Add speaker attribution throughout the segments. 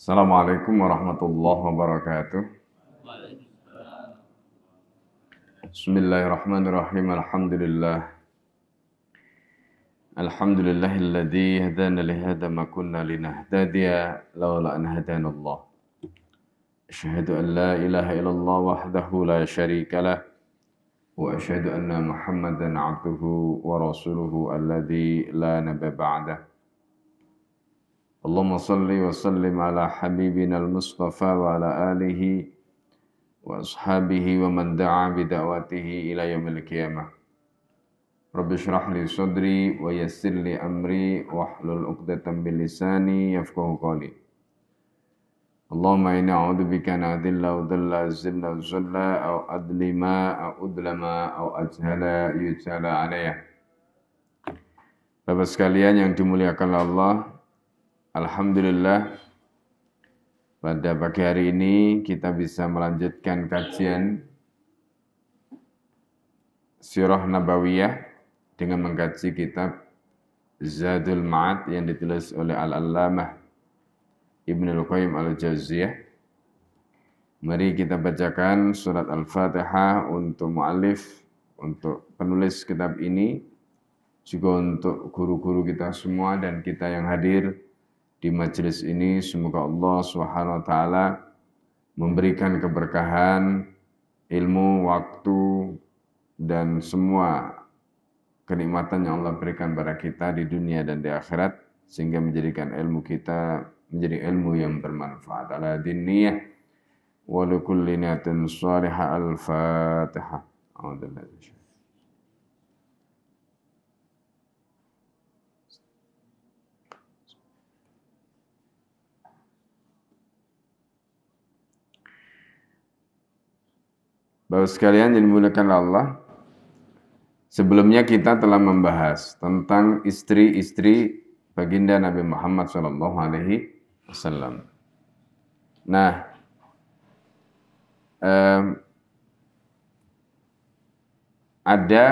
Speaker 1: Assalamualaikum warahmatullahi wabarakatuh. Bismillahirrahmanirrahim. Alhamdulillahilladzi hadana li hadza ma kunna linahtadiya laula an hadanallah. Asyhadu an la ilaha illallah wahdahu la syarika lah wa asyhadu anna Muhammadan abduhu wa rasuluhu alladzi la nabiyya ba'dah. Allahumma salli wa sallim ala habibina al-Mustafa wa ala alihi wa ashabihi wa man da'a bida'watihi ila yaumil qiyamah. Rabbi shrah li sadri wa yassir li amri wa hlul 'uqdatam min lisani yafqahu qawli. Allahumma inni a'udzu bika an adilla wa dhalla zilla zalla aw adlima aw udlama aw ajhala yujhala alayya. Bapak sekalian yang dimuliakan Allah, alhamdulillah pada pagi hari ini kita bisa melanjutkan kajian Sirah Nabawiyah dengan mengkaji kitab Zadul Ma'ad yang ditulis oleh Al-Allamah Ibnul Qayyim Al-Jauziyah. Mari kita bacakan surat Al-Fatihah untuk mu'allif, untuk penulis kitab ini, juga untuk guru-guru kita semua dan kita yang hadir di majelis ini. Semoga Allah Subhanahu wa taala memberikan keberkahan, ilmu, waktu dan semua kenikmatan yang Allah berikan pada kita di dunia dan di akhirat, sehingga menjadikan ilmu kita menjadi ilmu yang bermanfaat. Ala diniyah wa likulli niyatin shalihah. Al-Fatihah. Bapak sekalian yang dimuliakan Allah, sebelumnya kita telah membahas tentang istri-istri baginda Nabi Muhammad SAW. Nah, ada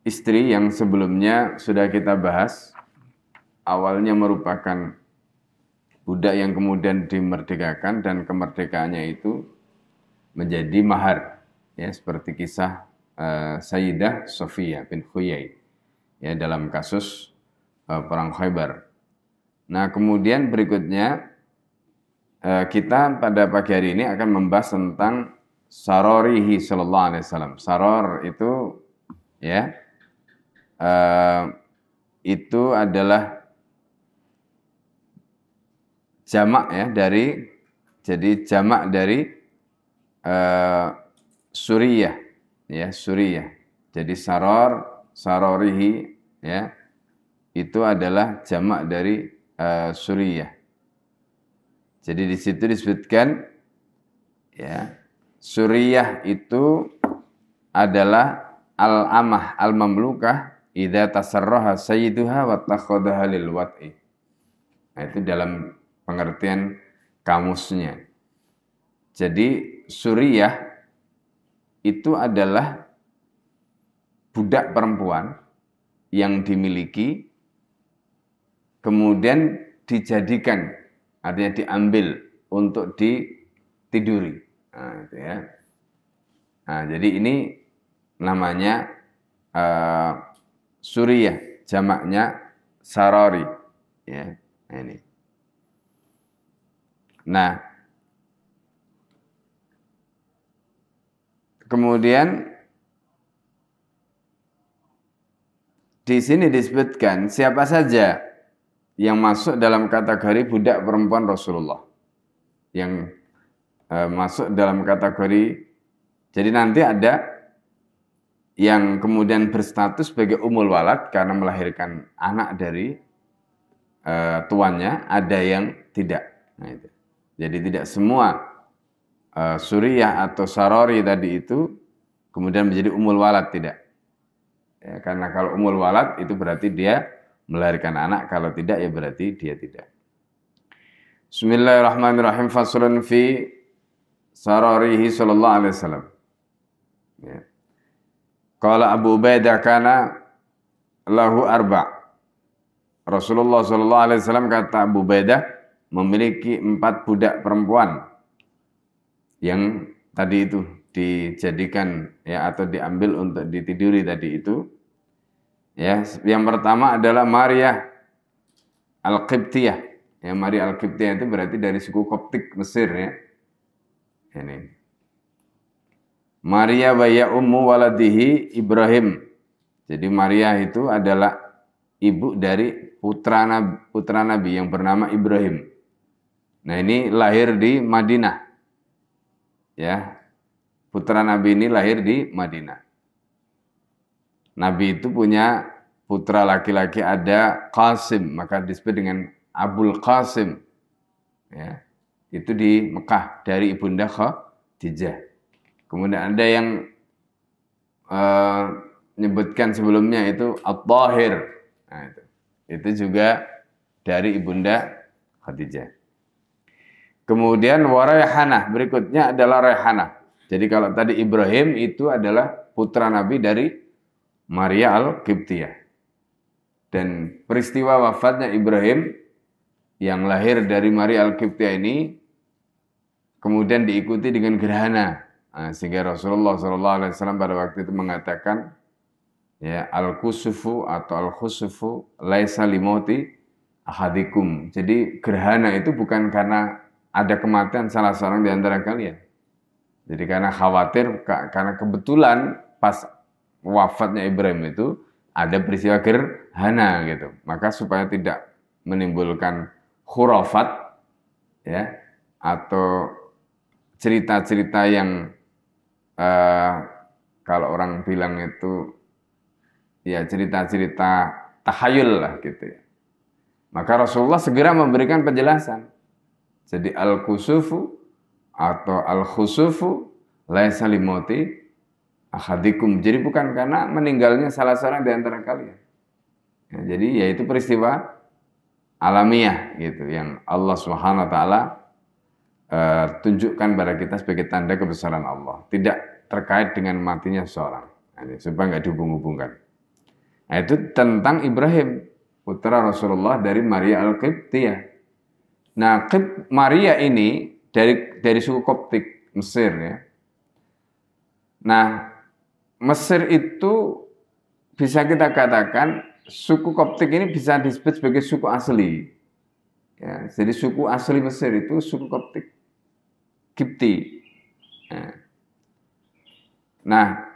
Speaker 1: istri yang sebelumnya sudah kita bahas, awalnya merupakan budak yang kemudian dimerdekakan dan kemerdekaannya itu menjadi mahar, ya, seperti kisah Sayyidah Sofiyah bin Huyai, ya, dalam kasus perang Khaybar. Nah, kemudian berikutnya kita pada pagi hari ini akan membahas tentang sarorihi sallallahu alaihi wasallam. Saror itu, ya, itu adalah jamak, ya, jamak dari suriyah, ya, suriyah. Jadi sarorihi, ya, itu adalah jamak dari suriyah. Jadi di situ disebutkan, ya, suriyah itu adalah al-amah al-mamlukah idza tasarraha sayyiduha wa takhadaha lil wat'i. Nah, itu dalam pengertian kamusnya. Jadi suriyah itu adalah budak perempuan yang dimiliki, kemudian dijadikan, artinya diambil untuk ditiduri. Nah, itu, ya. Nah, jadi ini namanya suriyah, jamaknya sarori, ya. Nah, ini. Nah, kemudian di sini disebutkan siapa saja yang masuk dalam kategori budak perempuan Rasulullah, yang masuk dalam kategori. Jadi nanti ada yang kemudian berstatus sebagai umul walad karena melahirkan anak dari tuannya, ada yang tidak. Nah, itu. Jadi tidak semua suriyah atau sarori tadi itu kemudian menjadi umul walad, tidak. Ya, karena kalau umul walad itu berarti dia melahirkan anak, kalau tidak ya berarti dia tidak. Bismillahirrahmanirrahim. Faslun fi sarorihi sallallahu alaihi wasallam. Ya. Qala Abu Ubaidah kana lahu arba'. Rasulullah sallallahu alaihi wasallam, kata Abu Ubaidah, memiliki 4 budak perempuan yang tadi itu dijadikan ya atau diambil untuk ditiduri tadi itu. Ya, yang pertama adalah Maria Al-Qibtiyah. Ya, Maria Al-Qibtiyah itu berarti dari suku Koptik Mesir ya. Ini. Maria wa ya ummu waladihi Ibrahim. Jadi Maria itu adalah ibu dari putra Nabi yang bernama Ibrahim. Nah, ini lahir di Madinah. Ya. Putra Nabi ini lahir di Madinah. Nabi itu punya putra laki-laki ada Qasim, maka disebut dengan Abul Qasim. Ya. Itu di Mekah dari Ibunda Khadijah. Kemudian ada yang menyebutkan sebelumnya itu At-Tahir. Nah, itu juga dari Ibunda Khadijah. Kemudian Warayhanah, berikutnya adalah Rayhanah. Jadi kalau tadi Ibrahim itu adalah putra Nabi dari Maria Al-Qibtiyah. Dan peristiwa wafatnya Ibrahim yang lahir dari Maria Al-Qibtiyah ini kemudian diikuti dengan gerhana. Nah, sehingga Rasulullah SAW pada waktu itu mengatakan ya al-kusufu atau al-khusufu laisa limauti ahadikum. Jadi gerhana itu bukan karena ada kematian salah seorang di antara kalian. Jadi karena khawatir, karena kebetulan pas wafatnya Ibrahim itu ada peristiwa gerhana gitu. Maka supaya tidak menimbulkan khurafat ya atau cerita-cerita yang kalau orang bilang itu ya cerita-cerita tahayul lah gitu ya. Maka Rasulullah segera memberikan penjelasan. Jadi al-kusufu atau al-khusufu laisa limauti ahadikum. Jadi bukan karena meninggalnya salah seorang di antara kalian. Ya, jadi yaitu peristiwa alamiah gitu yang Allah Subhanahu wa taala tunjukkan pada kita sebagai tanda kebesaran Allah. Tidak terkait dengan matinya seorang. Nah, supaya nggak dihubung-hubungkan. Nah, itu tentang Ibrahim, putra Rasulullah dari Maria Al-Qibtiyah. Nah, Maria ini dari suku Koptik Mesir ya. Nah, Mesir itu bisa kita katakan suku Koptik ini bisa disebut sebagai suku asli. Ya, jadi suku asli Mesir itu suku Koptik, Kipti. Nah,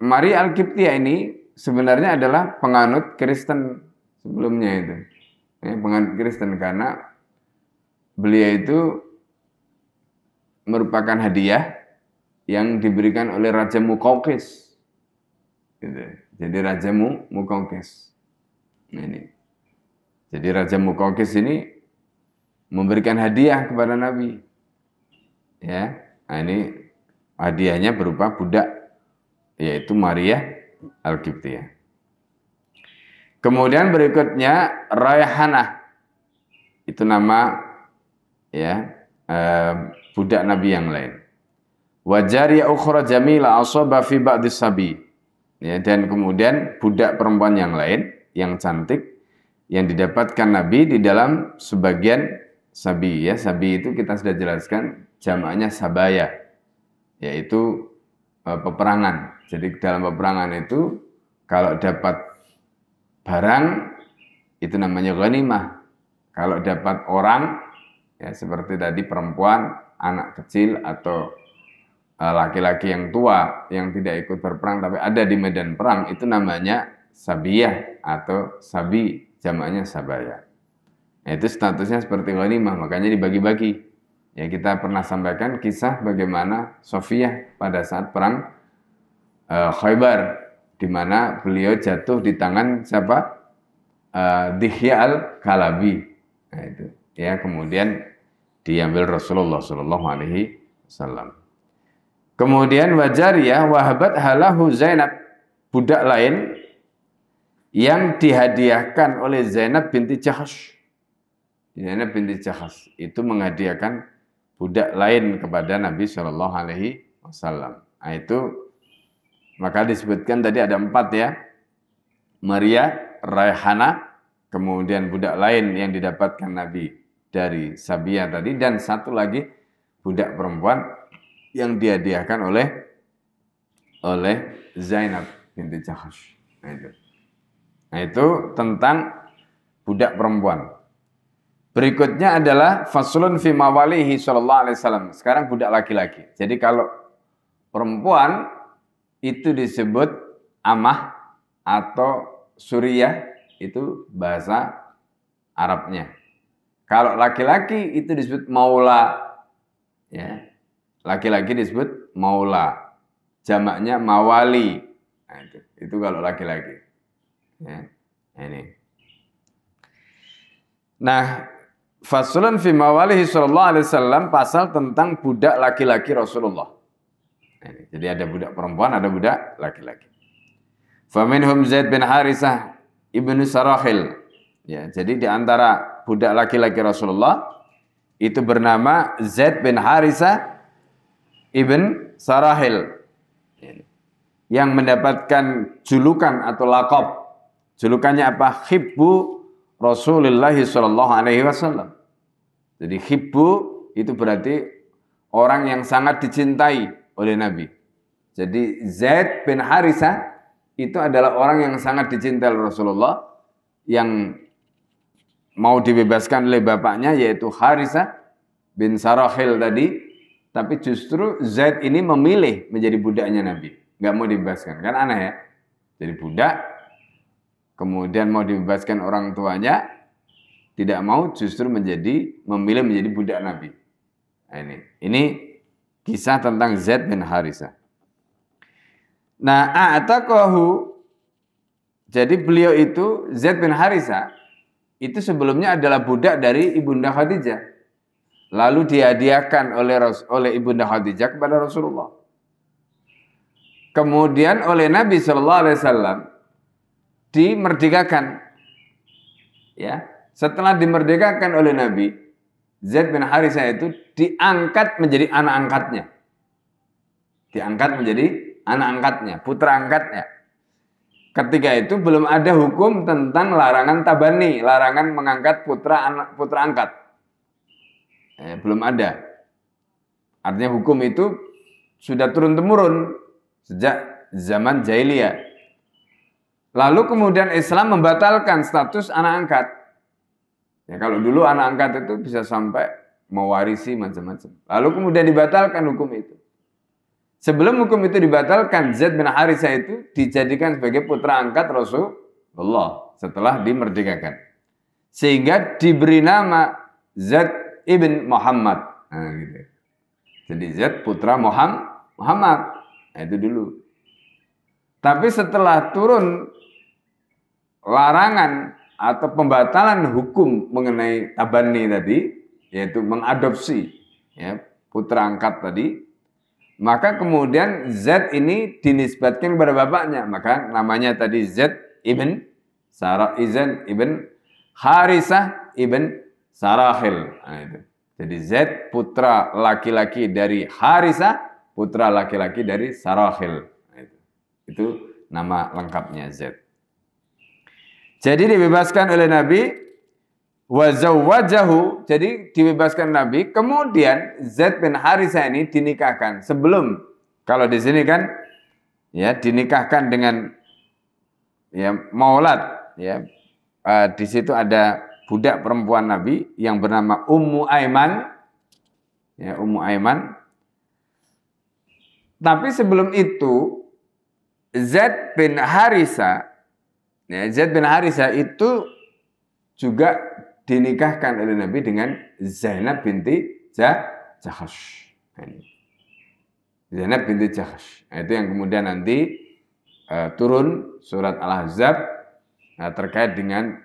Speaker 1: Maria Al-Qibtiyah ini sebenarnya adalah penganut Kristen sebelumnya itu. Ya, penganut Kristen karena beliau itu merupakan hadiah yang diberikan oleh Raja Muqawqis. Gitu. Jadi Raja Muqawqis. Nah, ini. Jadi Raja Muqawqis ini memberikan hadiah kepada Nabi. Ya. Nah, ini hadiahnya berupa budak yaitu Maria Al-Qibtiyah. Kemudian berikutnya Rayhanah. Itu nama ya budak Nabi yang lain. Wajariya ukhra jamila asaba fi ba'dis sabi. Ya, dan kemudian budak perempuan yang lain yang cantik yang didapatkan Nabi di dalam sebagian sabi ya. Sabi itu kita sudah jelaskan jamaknya sabaya, yaitu peperangan. Jadi dalam peperangan itu kalau dapat barang itu namanya ghanimah. Kalau dapat orang ya seperti tadi perempuan, anak kecil atau laki-laki yang tua yang tidak ikut berperang tapi ada di medan perang itu namanya sabiyah atau sabi, jamaknya sabaya. Nah, itu statusnya seperti ghanimah, makanya dibagi-bagi. Ya, kita pernah sampaikan kisah bagaimana Sofiyah pada saat perang Khaybar, di mana beliau jatuh di tangan siapa? Dihya al-Kalabi. Nah, itu. Ya, kemudian diambil Rasulullah Shallallahu Alaihi Wasallam. Kemudian wajariyah wahabat halahu Zainab, budak lain yang dihadiahkan oleh Zainab binti Jahsh. Zainab binti Jahsh itu menghadiahkan budak lain kepada Nabi Shallallahu Alaihi Wasallam. Nah, itu maka disebutkan tadi ada 4 ya. Maria, Rayhanah, kemudian budak lain yang didapatkan Nabi dari Sabiyah tadi, dan satu lagi budak perempuan yang dihadiahkan oleh Zainab binti Jahsy. Nah itu tentang budak perempuan. Berikutnya adalah faslun fi mawalihi sallallahu alaihi wasallam. Sekarang budak laki-laki. Jadi kalau perempuan itu disebut amah atau suriyah, itu bahasa Arabnya. Kalau laki-laki itu disebut maula, ya. Laki-laki disebut maula, jamaknya mawali. Nah, itu kalau laki-laki. Ya, ini. Nah, faslun fi mawalihi sallallahu alaihi wasallam, pasal tentang budak laki-laki Rasulullah. Ini. Jadi ada budak perempuan, ada budak laki-laki. Faminhum Zaid bin Harisah ibnu Sarahil. Ya, jadi di antara budak laki-laki Rasulullah itu bernama Zaid bin Harisah ibn Sarahil, yang mendapatkan julukan atau laqab. Julukannya apa? Hibbu Rasulullah sallallahu alaihi wasallam. Jadi hibbu itu berarti orang yang sangat dicintai oleh Nabi. Jadi Zaid bin Harisah itu adalah orang yang sangat dicintai oleh Rasulullah, yang mau dibebaskan oleh bapaknya yaitu Harisah bin Sarahil tadi, tapi justru Zaid ini memilih menjadi budaknya Nabi, nggak mau dibebaskan. Kan aneh ya, jadi budak kemudian mau dibebaskan orang tuanya, tidak mau, justru memilih menjadi budak Nabi. Nah, ini kisah tentang Zaid bin Harisah. Nah, a'taqahu, jadi beliau itu Zaid bin Harisah itu sebelumnya adalah budak dari Ibunda Khadijah. Lalu dihadiahkan oleh Ibunda Khadijah kepada Rasulullah. Kemudian oleh Nabi sallallahu alaihi wasallam dimerdekakan. Ya, setelah dimerdekakan oleh Nabi, Zaid bin Harisah itu diangkat menjadi anak angkatnya. Diangkat menjadi anak angkatnya, putra angkatnya. Ketika itu belum ada hukum tentang larangan tabani, larangan mengangkat putra angkat. Belum ada. Artinya hukum itu sudah turun-temurun sejak zaman jahiliyah. Lalu kemudian Islam membatalkan status anak angkat. Ya, kalau dulu anak angkat itu bisa sampai mewarisi macam-macam. Lalu kemudian dibatalkan hukum itu. Sebelum hukum itu dibatalkan, Zaid bin Harisah itu dijadikan sebagai putra angkat Rasulullah setelah dimerdekakan. Sehingga diberi nama Zaid ibn Muhammad. Nah, gitu. Jadi Zaid putra Muhammad. Nah, itu dulu. Tapi setelah turun larangan atau pembatalan hukum mengenai tabani tadi, yaitu mengadopsi ya, putra angkat tadi, maka kemudian Zaid ini dinisbatkan kepada bapaknya. Maka namanya tadi Zaid ibn Harisah ibn Sarahil. Nah, itu. Jadi Zaid putra laki-laki dari Harisah, putra laki-laki dari Sarahil. Nah, itu nama lengkapnya Zaid. Jadi dibebaskan oleh Nabi, wa zawwajahu, jadi dibebaskan Nabi, kemudian Zaid bin Harisah ini dinikahkan. Sebelum, kalau di sini kan ya dinikahkan dengan ya maulad, ya. Di situ ada budak perempuan Nabi yang bernama Ummu Aiman. Ya, Ummu Aiman. Tapi sebelum itu Zaid bin Harisah, ya, Zaid bin Harisah itu juga dinikahkan oleh Nabi dengan Zainab binti Jahsy. Zainab binti Jahsy. Nah, itu yang kemudian nanti turun surat Al-Ahzab terkait dengan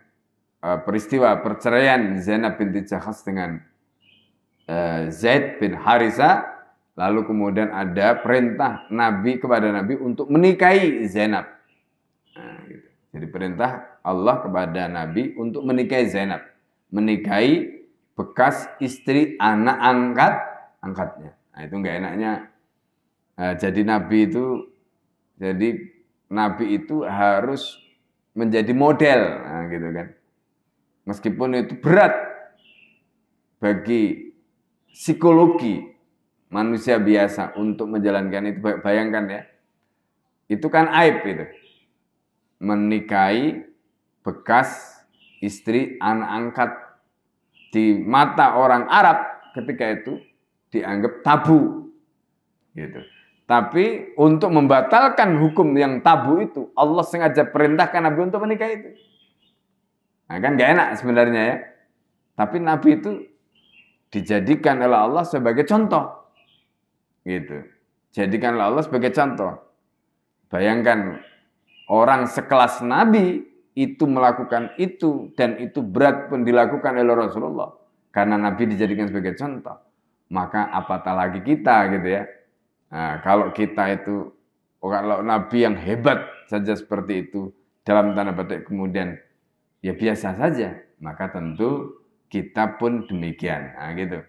Speaker 1: peristiwa perceraian Zainab binti Jahsy dengan Zaid bin Harisah. Lalu kemudian ada perintah Nabi kepada Nabi untuk menikahi Zainab. Nah, gitu. Jadi perintah Allah kepada Nabi untuk menikahi Zainab. Menikahi bekas istri anak angkatnya. Nah, itu enggak enaknya. Jadi Nabi itu harus menjadi model, nah, gitu kan. Meskipun itu berat bagi psikologi manusia biasa untuk menjalankan itu, bayangkan ya, itu kan aib itu. Menikahi bekas istri anak angkat di mata orang Arab ketika itu dianggap tabu gitu. Tapi untuk membatalkan hukum yang tabu itu, Allah sengaja perintahkan Nabi untuk menikah itu. Nah, kan gak enak sebenarnya ya. Tapi Nabi itu dijadikan oleh Allah sebagai contoh. Gitu. Jadikan oleh Allah sebagai contoh. Bayangkan orang sekelas Nabi itu melakukan itu, dan itu berat pun dilakukan oleh Rasulullah. Karena Nabi dijadikan sebagai contoh. Maka apatah lagi kita gitu ya. Nah, kalau kita itu, kalau Nabi yang hebat saja seperti itu, dalam tanda petik kemudian ya biasa saja, maka tentu kita pun demikian. Nah, gitu.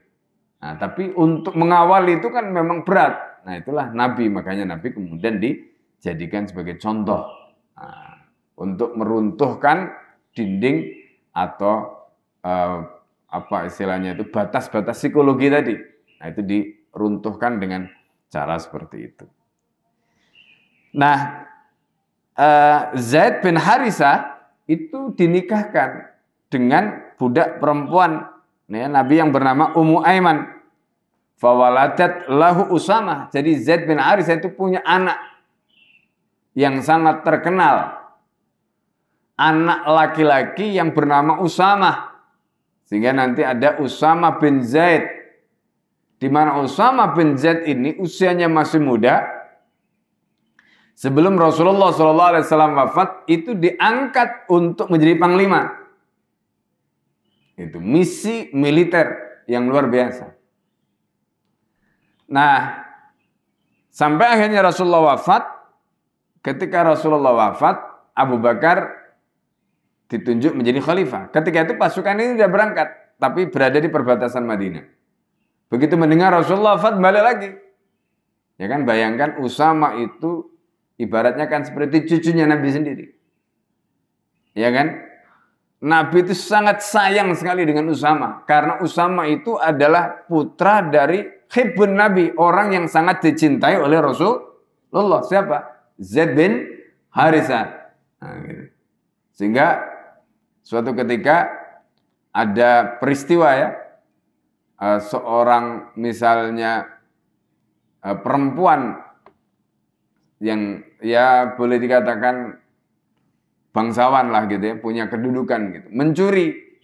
Speaker 1: Nah, tapi untuk mengawal itu kan memang berat. Nah, itulah Nabi, makanya Nabi kemudian dijadikan sebagai contoh. Nah, untuk meruntuhkan dinding atau apa istilahnya itu, batas-batas psikologi tadi. Nah, itu diruntuhkan dengan cara seperti itu. Nah, Zaid bin Harisah itu dinikahkan dengan budak perempuan ya, Nabi yang bernama Ummu Aiman. Fawaladat lahu Usamah. Jadi Zaid bin Harisah itu punya anak yang sangat terkenal. Anak laki-laki yang bernama Usamah. Sehingga nanti ada Usamah bin Zaid. Di mana Usamah bin Zaid ini usianya masih muda. Sebelum Rasulullah SAW wafat, itu diangkat untuk menjadi panglima. Itu misi militer yang luar biasa. Nah, sampai akhirnya Rasulullah wafat. Ketika Rasulullah wafat, Abu Bakar ditunjuk menjadi khalifah. Ketika itu pasukan ini sudah berangkat, tapi berada di perbatasan Madinah. Begitu mendengar Rasulullah wafat, balik lagi. Ya kan, bayangkan Usamah itu ibaratnya kan seperti cucunya Nabi sendiri. Ya kan? Nabi itu sangat sayang sekali dengan Usamah. Karena Usamah itu adalah putra dari hibbun Nabi. Orang yang sangat dicintai oleh Rasulullah. Siapa? Zaid bin Harisah. Nah, gitu. Sehingga suatu ketika ada peristiwa ya. Seorang misalnya perempuan yang ya boleh dikatakan bangsawan lah gitu ya, punya kedudukan gitu, mencuri.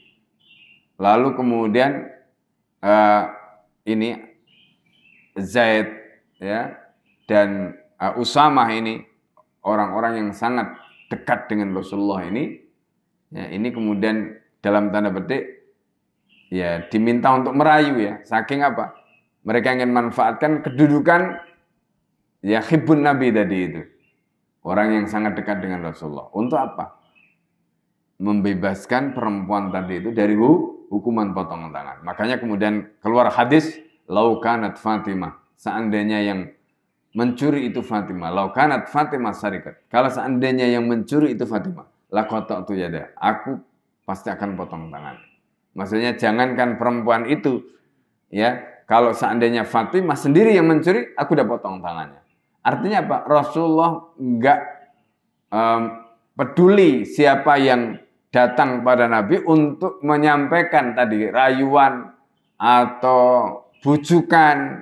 Speaker 1: Lalu kemudian ini Zaid ya dan Usamah ini orang-orang yang sangat dekat dengan Rasulullah ini, ya, ini kemudian dalam tanda petik ya diminta untuk merayu ya, saking apa? Mereka ingin manfaatkan kedudukan ya hibbun Nabi tadi itu. Orang yang sangat dekat dengan Rasulullah. Untuk apa? Membebaskan perempuan tadi itu dari hukuman potongan tangan. Makanya kemudian keluar hadis, lau kanat Fatimah. Seandainya yang mencuri itu Fatimah. Lau kanat Fatimah sarikat. Kalau seandainya yang mencuri itu Fatimah. Laqata'tu yada. Aku pasti akan potong tangannya. Maksudnya jangankan perempuan itu, ya kalau seandainya Fatimah sendiri yang mencuri, aku udah potong tangannya. Artinya apa? Rasulullah enggak peduli siapa yang datang pada Nabi untuk menyampaikan tadi rayuan atau bujukan,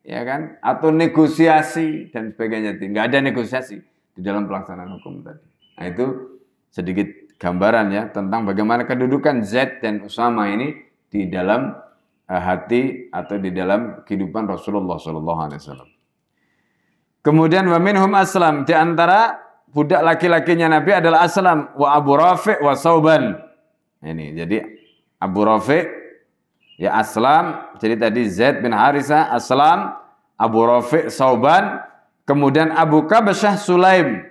Speaker 1: ya kan? Atau negosiasi dan sebagainya. Enggak ada negosiasi di dalam pelaksanaan hukum tadi. Nah, itu sedikit gambaran ya tentang bagaimana kedudukan Zaid dan Usamah ini di dalam hati atau di dalam kehidupan Rasulullah SAW. Kemudian wa minhum Aslam, di antara budak laki-lakinya Nabi adalah Aslam wa Abu Rafi' wa Sauban. Ini jadi Abu Rafi' ya Aslam, jadi tadi Zaid bin Harisah, Aslam, Abu Rafi', Sauban, kemudian Abu Kabsyah Sulaim.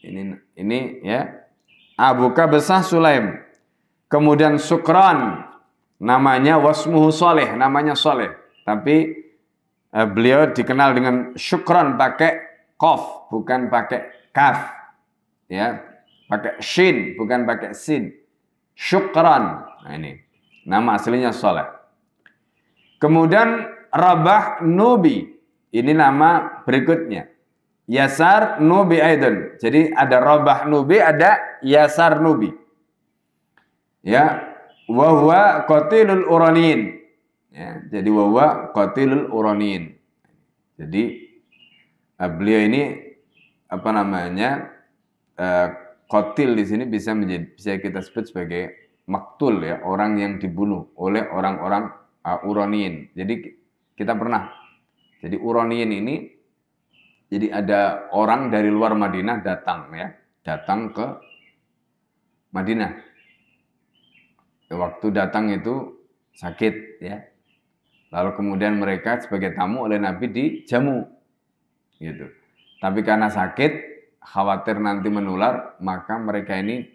Speaker 1: Ini ya Abu Kabsyah Sulaim. Kemudian Sukran, namanya wasmuhu Saleh, namanya Saleh. Tapi beliau dikenal dengan Syukran pakai qaf, bukan pakai kaf. Ya, pakai shin, bukan pakai sin. Syukran. Nah ini nama aslinya Saleh. Kemudian Rabah Nubi. Ini nama berikutnya. Yasar Nubi Aidon. Jadi ada Rabah Nubi, ada Yasar Nubi. Ya, wa huwa qatilul uraniyin. Ya, jadi wa huwa qatilul uraniyin. Jadi beliau ini apa namanya? Qatil di sini bisa kita sebut sebagai maktul ya, orang yang dibunuh oleh orang-orang uraniyin. Jadi kita pernah. Jadi uraniyin ini jadi ada orang dari luar Madinah datang ke Madinah. Waktu datang itu sakit ya. Lalu kemudian mereka sebagai tamu oleh Nabi dijamu gitu. Tapi karena sakit, khawatir nanti menular, maka mereka ini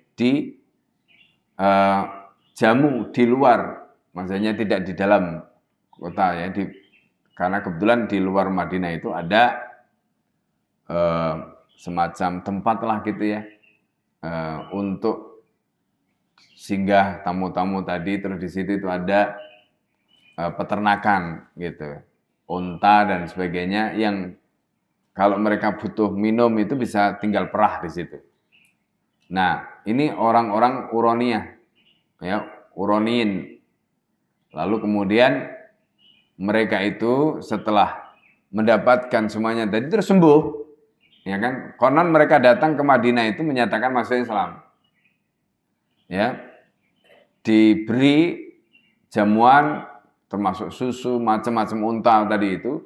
Speaker 1: jamu di luar. Maksudnya tidak di dalam kota ya, karena kebetulan di luar Madinah itu ada semacam tempat lah gitu ya, untuk singgah tamu-tamu tadi. Terus di situ itu ada peternakan gitu, unta dan sebagainya, yang kalau mereka butuh minum itu bisa tinggal perah di situ. Nah, ini orang-orang Uroniyah, ya, Uroniyin. Lalu kemudian mereka itu setelah mendapatkan semuanya tadi terus sembuh, ya kan? Konon mereka datang ke Madinah itu menyatakan masuk Islam. Ya, diberi jamuan termasuk susu, macam-macam unta tadi itu.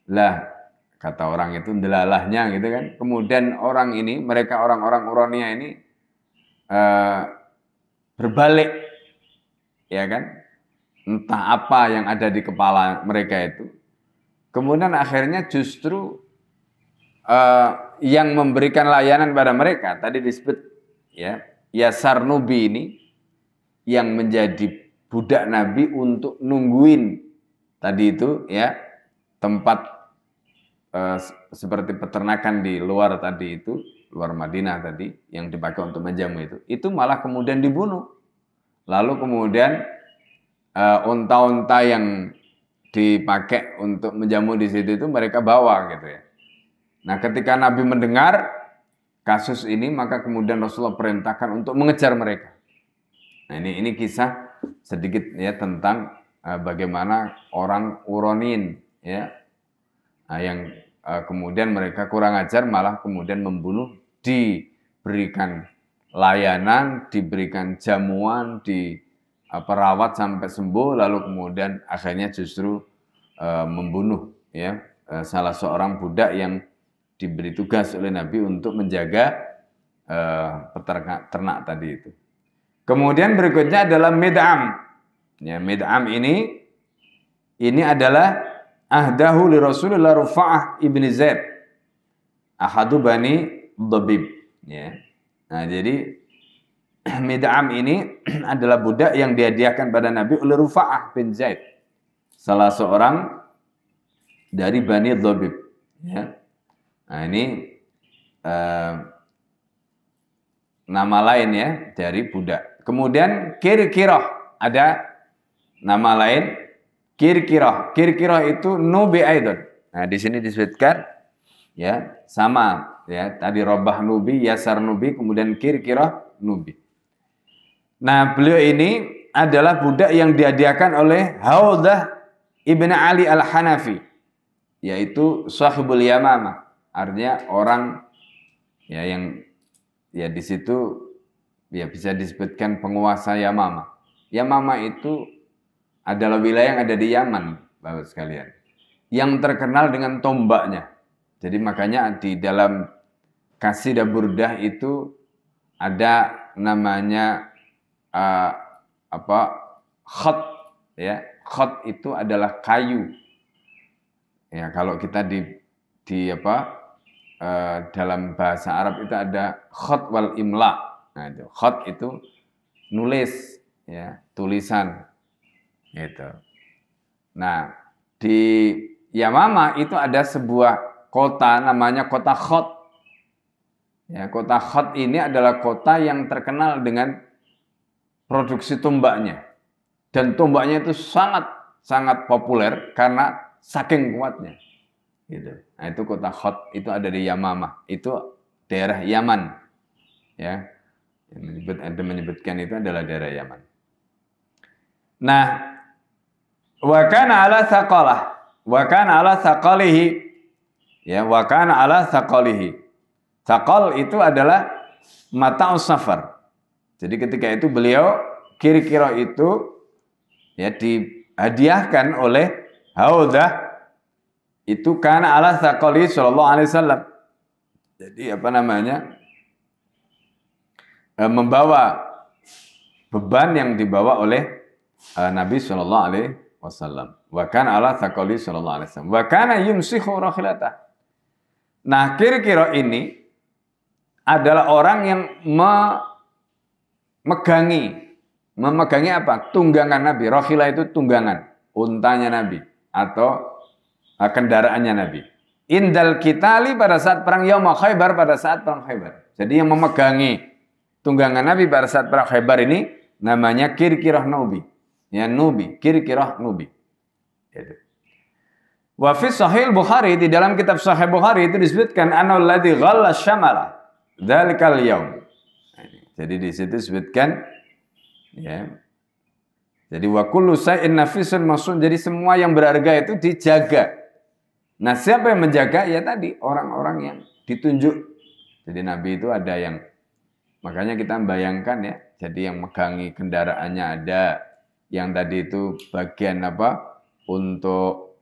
Speaker 1: Lah, kata orang itu delalahnya gitu kan. Kemudian orang ini, mereka orang-orang Uroniyah ini berbalik, ya kan? Entah apa yang ada di kepala mereka itu. Kemudian akhirnya justru yang memberikan layanan pada mereka tadi disebut ya, Yasar Nubi ini yang menjadi budak Nabi untuk nungguin tadi itu ya, tempat seperti peternakan di luar tadi itu, luar Madinah tadi yang dipakai untuk menjamu itu malah kemudian dibunuh. Lalu kemudian unta-unta yang dipakai untuk menjamu di situ itu mereka bawa gitu ya. Nah, ketika Nabi mendengar kasus ini, maka kemudian Rasulullah perintahkan untuk mengejar mereka. Nah, ini kisah sedikit ya tentang bagaimana orang Uroniyin ya, yang kemudian mereka kurang ajar malah kemudian membunuh, diberikan layanan, diberikan jamuan, perawat sampai sembuh, lalu kemudian akhirnya justru membunuh ya salah seorang budak yang diberi tugas oleh Nabi untuk menjaga peternak ternak tadi itu. Kemudian berikutnya adalah Mid'am. Ya, Mid'am ini adalah ahdahu li Rasulullah Rufa'ah ibn Zaid, ahadu bani Dhabib. Ya. Nah, jadi Mid'am ini adalah budak yang dihadiahkan pada Nabi oleh Rufa'ah bin Zaid, salah seorang dari Bani Dhabib. Ya. Nah, ini nama lain ya dari budak. Kemudian Kirkirah, ada nama lain Kirkirah. Kirkirah itu Nubi Aidon. Nah, di sini disebutkan ya sama ya, tadi Rabah Nubi, Yasar Nubi, kemudian Kirkirah Nubi. Nah, beliau ini adalah budak yang dihadiahkan oleh Haudah ibn Ali al-Hanafi, yaitu sahibul Yamamah, artinya orang ya yang ya di situ ya bisa disebutkan penguasa Yamamah. Yamamah itu adalah wilayah yang ada di Yaman, Bapak sekalian, yang terkenal dengan tombaknya. Jadi makanya di dalam Qasidah Burdah itu ada namanya khat ya. Khat itu adalah kayu. Ya, kalau kita dalam bahasa Arab itu ada khat wal imla. Nah, itu khat itu nulis ya, tulisan gitu. Nah, di Yamamah itu ada sebuah kota namanya kota Khat. Ya, kota Khat ini adalah kota yang terkenal dengan produksi tombaknya. Dan tombaknya itu sangat populer karena saking kuatnya. Gitu. Nah, itu kota Khot itu ada di Yamamah. Itu daerah Yaman. Ya. Yang menyebutkan itu adalah daerah Yaman. Nah, wa kana ala thaqalah. Wa kana ala thaqalihi. Ya, wa kana ala thaqalihi. Thaqal itu adalah mata'us safar. Jadi ketika itu beliau kira-kira itu ya dihadiahkan oleh Haudah itu karena ala thaqali sallallahu alaihi wasallam. Jadi apa namanya? Membawa beban yang dibawa oleh Nabi sallallahu alaihi wasallam. Wa kana ala thaqali sallallahu alaihi wasallam. Wa kana yumsihu rakhilatah. Nah, kira-kira ini adalah orang yang memegangi apa? Tunggangan Nabi. Rakhilah itu tunggangan, untanya Nabi atau kendaraannya Nabi. Indal kitali pada saat perang Yaum Khaybar, pada saat perang Khaybar. Jadi yang memegangi tunggangan Nabi pada saat perang Khaybar ini namanya Kirkirah Nubi. Ya, Nubi, Kirkirah Nubi. Gitu. Wa fi Sahih Bukhari, di dalam kitab Sahih Bukhari itu disebutkan anal ladzi ghalla syamala dzalikal yaum. Jadi di situ disebutkan ya. Jadi wa kullu shay'in nafisun masun, jadi semua yang berharga itu dijaga. Nah, siapa yang menjaga? Ya tadi orang-orang yang ditunjuk. Jadi Nabi itu ada yang, makanya kita bayangkan ya, jadi yang megangi kendaraannya ada, yang tadi itu bagian apa? Untuk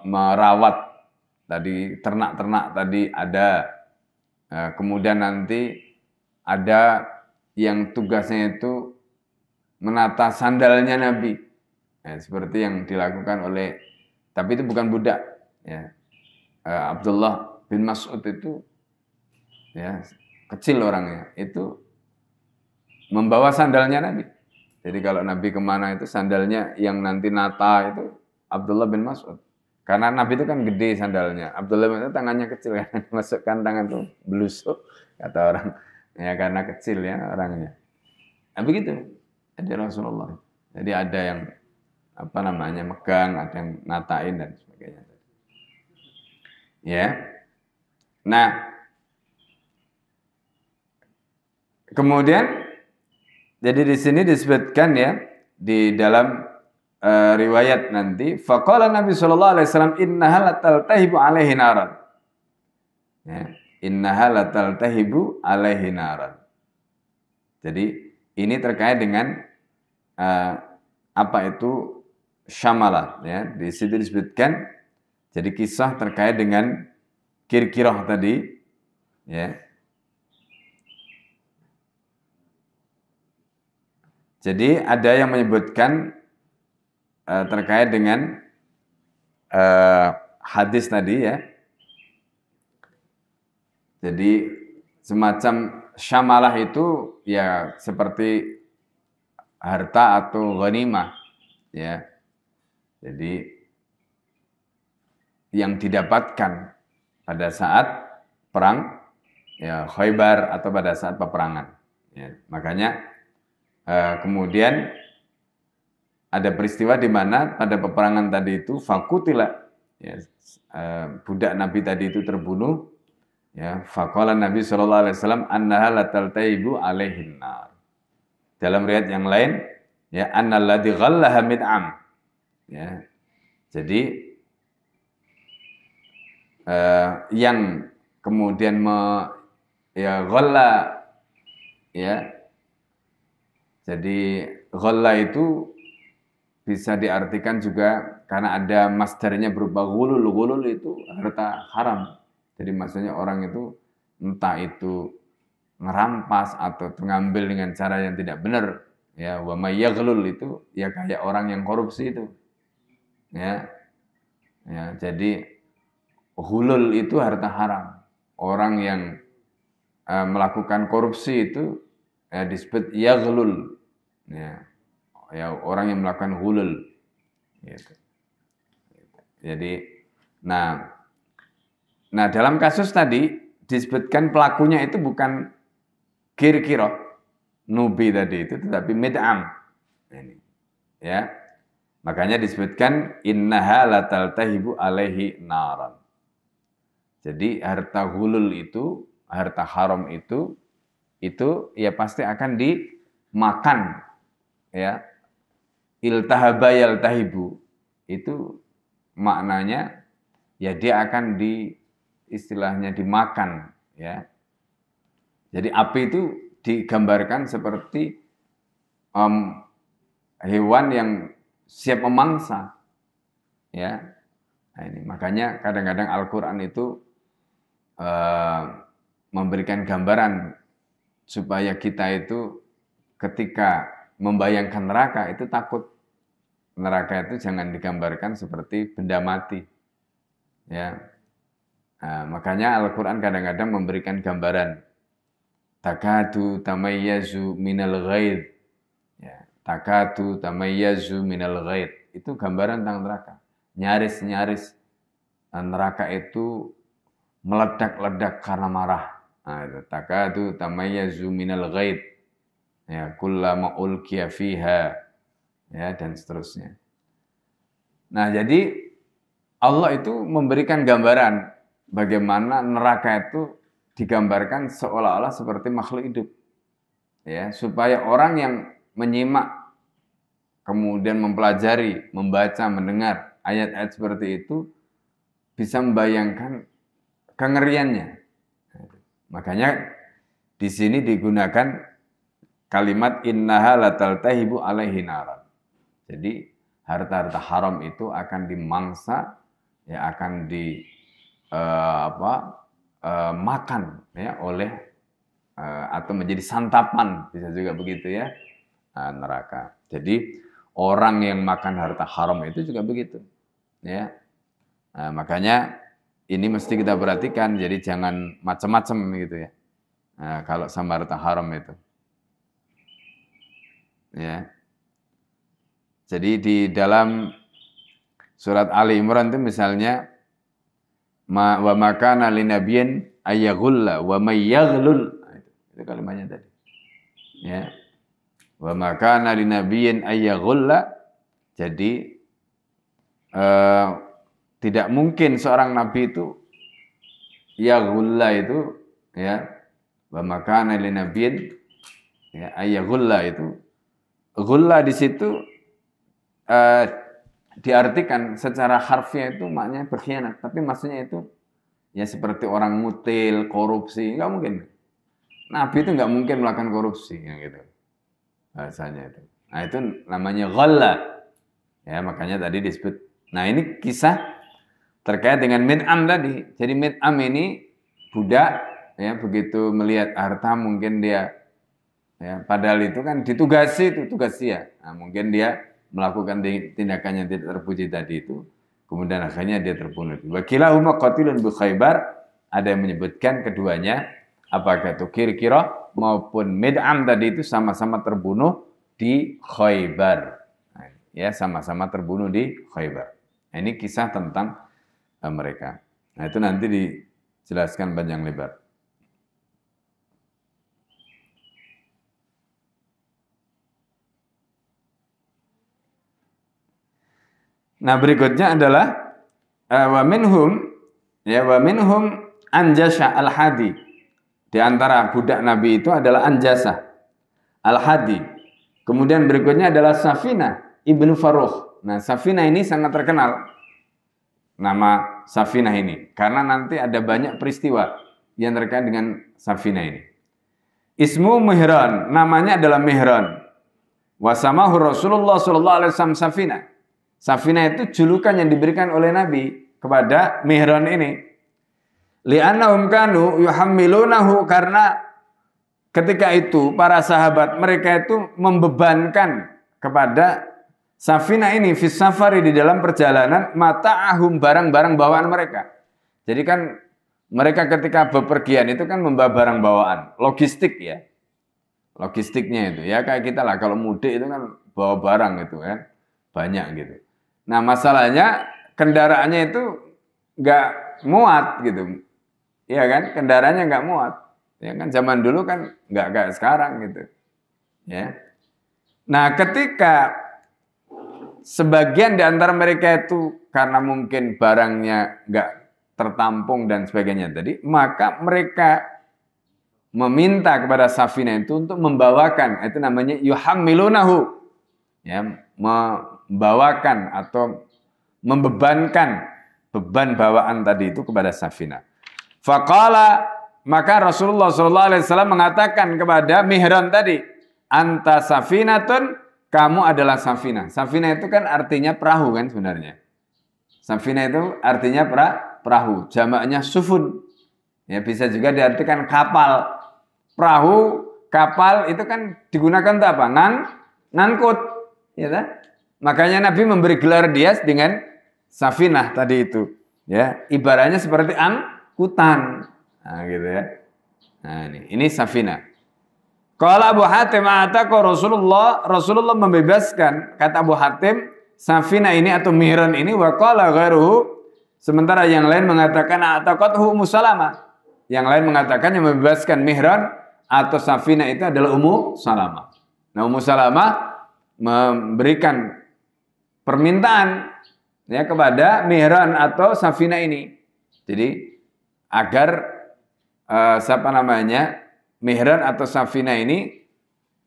Speaker 1: merawat tadi ternak-ternak tadi ada. Kemudian nanti ada yang tugasnya itu menata sandalnya Nabi. Ya, seperti yang dilakukan oleh, tapi itu bukan budak. Ya. Abdullah bin Mas'ud itu ya, kecil orangnya. Itu membawa sandalnya Nabi. Jadi kalau Nabi kemana itu sandalnya yang nanti nata itu Abdullah bin Mas'ud. Karena Nabi itu kan gede sandalnya. Abdullah bin Mas'ud tangannya kecil kan. Masukkan tangan tuh belusuk kata orang. Ya karena kecil ya orangnya. Nah begitu. Jadi Rasulullah. Jadi ada yang apa namanya megang, ada yang natain dan sebagainya. Ya. Nah, kemudian jadi di sini disebutkan ya di dalam riwayat nanti faqala Nabi sallallahu alaihi wasallam innaha lataltahibu alaihi naran. Ya, innaha lataltahibu alaihi naran. Jadi ini terkait dengan apa itu syamalah ya, di situ disebutkan jadi kisah terkait dengan kirkirah tadi ya. Jadi ada yang menyebutkan terkait dengan hadis tadi ya. Jadi semacam syamalah itu ya seperti harta atau ghanimah ya. Jadi yang didapatkan pada saat perang ya Khaybar atau pada saat peperangan ya. Makanya kemudian ada peristiwa di mana pada peperangan tadi itu fakutila ya, budak Nabi tadi itu terbunuh ya, faqala Nabi sallallahu alaihi wasallam annaha lataltaibu alaihin nar. Dalam riwayat yang lain ya annal ladzi ghallaha min am ya. Jadi yang kemudian ya ghalla ya. Jadi ghalla itu bisa diartikan juga karena ada masdarnya berupa ghulul. Ghulul itu harta haram. Jadi maksudnya orang itu entah itu ngerampas atau mengambil dengan cara yang tidak benar. Ya, wa may yaghlul itu ya kayak orang yang korupsi itu. Ya. Ya, jadi ghulul itu harta haram. Orang yang melakukan korupsi itu disebut yaghlul. Ya, orang yang melakukan ghulul. Gitu. Jadi, nah dalam kasus tadi disebutkan pelakunya itu bukan kir-kiro, nubi tadi itu, tetapi mid'am. Ini, ya. Makanya disebutkan innaha lataltahibu alaihi naran. Jadi harta hulul itu, harta haram itu ya pasti akan dimakan, ya. Iltahaba yaltahibu itu maknanya ya dia akan istilahnya dimakan, ya. Jadi api itu digambarkan seperti hewan yang siap memangsa, ya. Nah, ini makanya kadang-kadang Al-Qur'an itu memberikan gambaran supaya kita itu ketika membayangkan neraka itu takut. Neraka itu jangan digambarkan seperti benda mati, ya. Nah, makanya Al-Qur'an kadang-kadang memberikan gambaran takadu tamayyazu minal ghaid, ya. Takadu tamayyazu minal ghaid itu gambaran tentang neraka. Nyaris-nyaris neraka itu meledak-ledak karena marah. Nah, itu takadu tamayyazu minal ghaid, ya, kullama ulqiya fiha, ya, dan seterusnya. Nah, jadi Allah itu memberikan gambaran bagaimana neraka itu digambarkan seolah-olah seperti makhluk hidup, ya, supaya orang yang menyimak kemudian mempelajari, membaca, mendengar ayat-ayat seperti itu bisa membayangkan kengeriannya. Makanya di sini digunakan kalimat innaha lataltahibu alaihi naran. Jadi harta-harta haram itu akan dimangsa, ya, akan makan, ya, oleh atau menjadi santapan, bisa juga begitu, ya, neraka. Jadi orang yang makan harta haram itu juga begitu, ya. Makanya ini mesti kita perhatikan, jadi jangan macam-macam gitu, ya. Kalau sama harta haram itu, ya. Jadi di dalam surat Ali Imran itu misalnya wa makana linabiyyin ayyaghulla wa may yaghlul. Itu kalimatnya tadi. Ya. Wa makana linabiyyin ayyaghulla. Jadi tidak mungkin seorang nabi itu yaghulla itu, ya. Wa makana linabiyyin, ya, ayyaghulla itu. Ghulla di situ diartikan secara harfiah itu maknanya berkhianat, tapi maksudnya itu ya seperti orang mutil, korupsi, nggak mungkin. Nabi itu nggak mungkin melakukan korupsi, yang gitu bahasanya itu. Nah, itu namanya ghalla, ya, makanya tadi disebut. Nah, ini kisah terkait dengan mid'am tadi. Jadi mid'am ini budak, ya, begitu melihat harta mungkin dia, ya, padahal itu kan ditugasi, itu tugas dia. Nah, mungkin dia melakukan tindakan yang tidak terpuji tadi itu, kemudian akhirnya dia terbunuh. Wa kilahuma qatilun bi Khaybar, ada yang menyebutkan keduanya, apakah itu kira-kira maupun mid'am tadi itu sama-sama terbunuh di Khaybar. Nah, ya, sama-sama terbunuh di Khaybar. Nah, ini kisah tentang mereka. Nah, itu nanti dijelaskan panjang lebar. Nah, berikutnya adalah wa minhum Anjasha al-Hadi. Di antara budak Nabi itu adalah Anjasha al-Hadi. Kemudian berikutnya adalah Safinah ibnu Farrukh. Nah, Safinah ini sangat terkenal, nama Safinah ini, karena nanti ada banyak peristiwa yang terkait dengan Safinah ini. Ismu Mihran, namanya adalah Mihran. Wasamahu Rasulullah sallallahu alaihi wasallam Safinah. Safinah itu julukan yang diberikan oleh Nabi kepada Mihran ini. Li'annahum kanu yuhammilunahu, karena ketika itu para sahabat mereka itu membebankan kepada Safinah ini fis safari, di dalam perjalanan, mata'ahum, barang-barang bawaan mereka. Jadi kan mereka ketika bepergian itu kan membawa barang bawaan, logistik, ya. Logistiknya itu, ya, kayak kita lah kalau mudik itu kan bawa barang itu kan banyak gitu. Nah, masalahnya kendaraannya itu nggak muat gitu, ya kan, kendaraannya nggak muat, ya kan, zaman dulu kan nggak kayak sekarang gitu. Ya. Nah, ketika sebagian di antara mereka itu karena mungkin barangnya nggak tertampung dan sebagainya tadi, maka mereka meminta kepada Safina itu untuk membawakan, itu namanya yuhammilunahu, ya, membawakan atau membebankan beban bawaan tadi itu kepada Safina. Faqala, maka Rasulullah SAW mengatakan kepada Mihran tadi, anta safinatun, kamu adalah Safina. Safina itu kan artinya perahu kan sebenarnya. Safina itu artinya perahu. Jamaknya sufun. Ya, bisa juga diartikan kapal. Perahu, kapal itu kan digunakan untuk apa? Ngangkut. Ya, kan? Makanya Nabi memberi gelar dia dengan Safinah tadi itu. Ya, ibaratnya seperti angkutan. Nah, gitu ya. Nah, ini Safinah. Kalau Abu Hatim ataqa Rasulullah membebaskan, kata Abu Hatim, Safina ini atau Mihran ini, wa qala ghairuhu, sementara yang lain mengatakan ataqathu Ummu Salamah. Yang lain mengatakan yang membebaskan Mihran atau Safina itu adalah Ummu Salamah. Nah, Ummu Salamah memberikan permintaan ya kepada Mihran atau Safina ini. Jadi agar Mihran atau Safina ini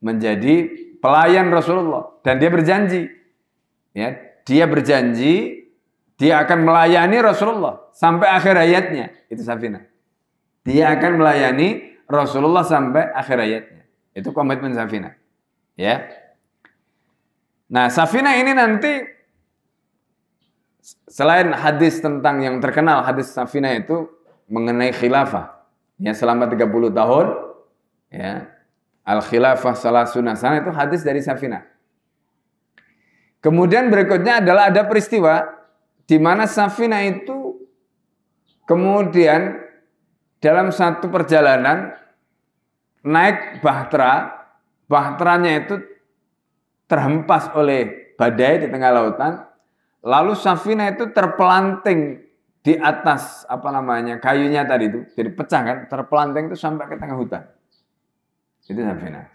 Speaker 1: menjadi pelayan Rasulullah dan dia berjanji, ya, dia akan melayani Rasulullah sampai akhir hayatnya. Itu Safina. Dia akan melayani Rasulullah sampai akhir hayatnya. Itu komitmen Safina. Ya. Nah, Safina ini nanti selain hadis tentang yang terkenal, hadis Safina itu mengenai khilafah. Ya, selama 30 tahun. Ya, al-khilafah salasuna sana itu hadis dari Safina. Kemudian berikutnya adalah ada peristiwa di mana Safina itu kemudian dalam satu perjalanan naik bahtera, bahteranya itu terhempas oleh badai di tengah lautan, lalu Safina itu terpelanting di atas kayunya tadi itu, jadi pecah kan, terpelanting itu sampai ke tengah hutan. Itu Safina.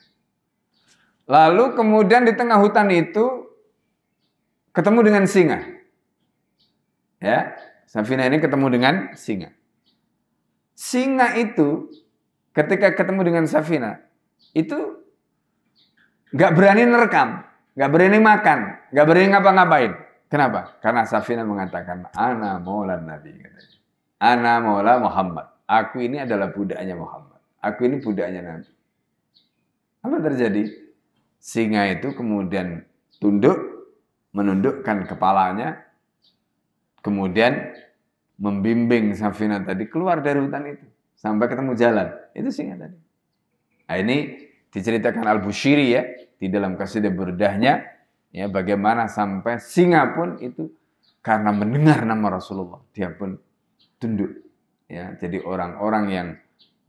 Speaker 1: Lalu kemudian di tengah hutan itu ketemu dengan singa. Ya, Safina ini ketemu dengan singa. Singa itu ketika ketemu dengan Safina itu nggak berani nerekam, nggak berani makan, nggak berani ngapa-ngapain. Kenapa? Karena Safina mengatakan, ana maula Nabi. Ana maula Muhammad. Aku ini adalah budaknya Muhammad. Aku ini budaknya Nabi. Apa terjadi? Singa itu kemudian menundukkan kepalanya, kemudian membimbing Safina tadi keluar dari hutan itu sampai ketemu jalan. Itu singa tadi. Nah, ini diceritakan Al-Bushiri ya di dalam qasidah burdahnya, ya, bagaimana sampai singa pun itu karena mendengar nama Rasulullah dia pun tunduk. Ya, jadi orang-orang yang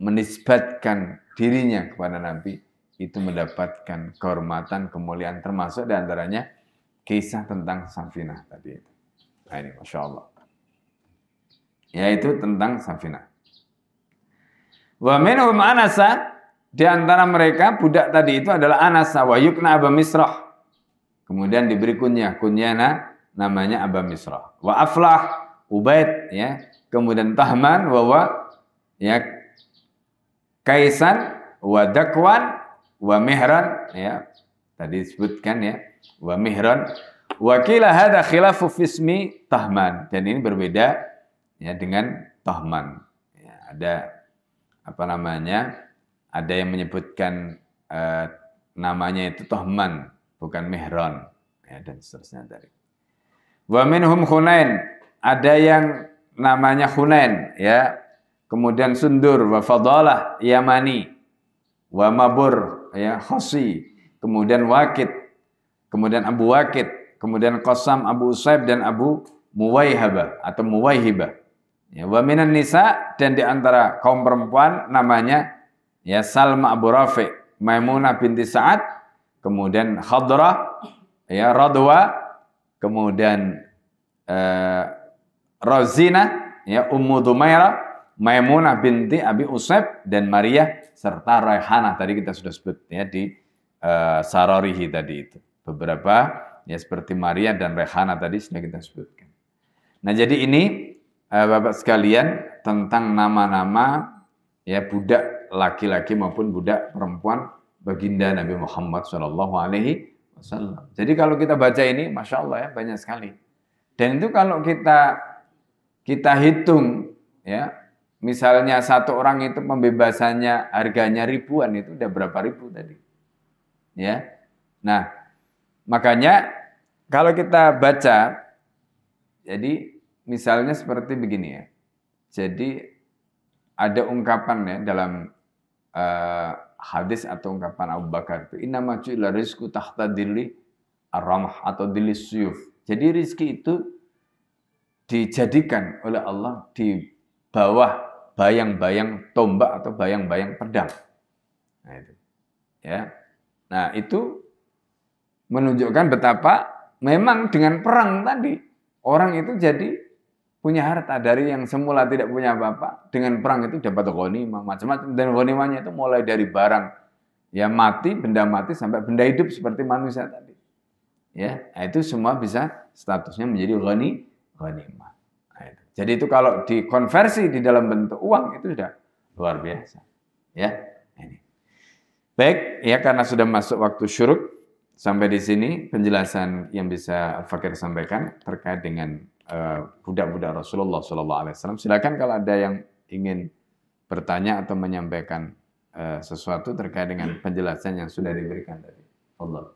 Speaker 1: menisbatkan dirinya kepada Nabi itu mendapatkan kehormatan, kemuliaan, termasuk diantaranya kisah tentang Safinah tadi itu. Nah, ini Masya Allah. Yaitu tentang Safinah. Wa minhum Anasa, di antara mereka budak tadi itu adalah Anasa wa yukna Aba Misrah. Kemudian diberi kunyana namanya Aba Misrah. Wa Aflah, Ubaid, ya. Kemudian Tahman, ya, Kaisan, wa Dakwan, wa Mihran, ya. Tadi disebutkan ya, wa Mihran. Wa qila hadza khilafu fismi Tahman. Dan ini berbeda ya dengan Tahman. Ya, ada ada yang menyebutkan namanya itu Tahman, bukan Mihran, ya, dan seterusnya tadi. Wa minhum Hunain, ada yang namanya Hunain, ya. Kemudian Sundur, wa Fadalah Yamani, wa Mabur, ya, Khosi, kemudian Wakid, kemudian Abu Wakid, kemudian Qasam Abu Usaib dan Abu Muwaihibah atau Muwaihibah. Ya, wa minan nisa, dan di antara kaum perempuan namanya ya Salma Abu Rafi, Maimunah binti Sa'ad, kemudian Khadrah, ya, Radwa, kemudian Rozina, ya, Ummu Dumairah, Maimunah binti Abi Usaib, dan Maria serta Raihanah. Tadi kita sudah sebut ya di sararihi tadi itu. Beberapa ya seperti Maria dan Rehana tadi sudah kita sebutkan. Nah, jadi ini Bapak sekalian tentang nama-nama ya budak laki-laki maupun budak perempuan baginda Nabi Muhammad SAW. Jadi kalau kita baca ini, Masya Allah ya, banyak sekali. Dan itu kalau kita hitung, ya, misalnya satu orang itu pembebasannya harganya ribuan, itu udah berapa ribu tadi. Ya, nah makanya kalau kita baca, jadi misalnya seperti begini ya. Jadi ada ungkapan ya dalam hadis atau ungkapan Abu Bakar itu innama ju'ila rizqu tahta dilli ar-ramh atau dilli suyuf. Jadi rizki itu dijadikan oleh Allah di bawah bayang-bayang tombak atau bayang-bayang pedang. Nah itu. Ya. Nah, itu menunjukkan betapa memang dengan perang tadi orang itu jadi punya harta dari yang semula tidak punya apa-apa, dengan perang itu dapat ghanimah, macam-macam. Dan ghanimahnya itu mulai dari barang ya mati, benda mati sampai benda hidup seperti manusia tadi. Ya, nah, itu semua bisa statusnya menjadi ghanimah. Nah, itu. Jadi itu kalau dikonversi di dalam bentuk uang itu sudah luar biasa. Ya, ini. Baik, ya karena sudah masuk waktu syuruk, sampai di sini penjelasan yang bisa Al-Fakir sampaikan terkait dengan budak-budak Rasulullah SAW. Silakan kalau ada yang ingin bertanya atau menyampaikan sesuatu terkait dengan penjelasan yang sudah diberikan tadi. Allah.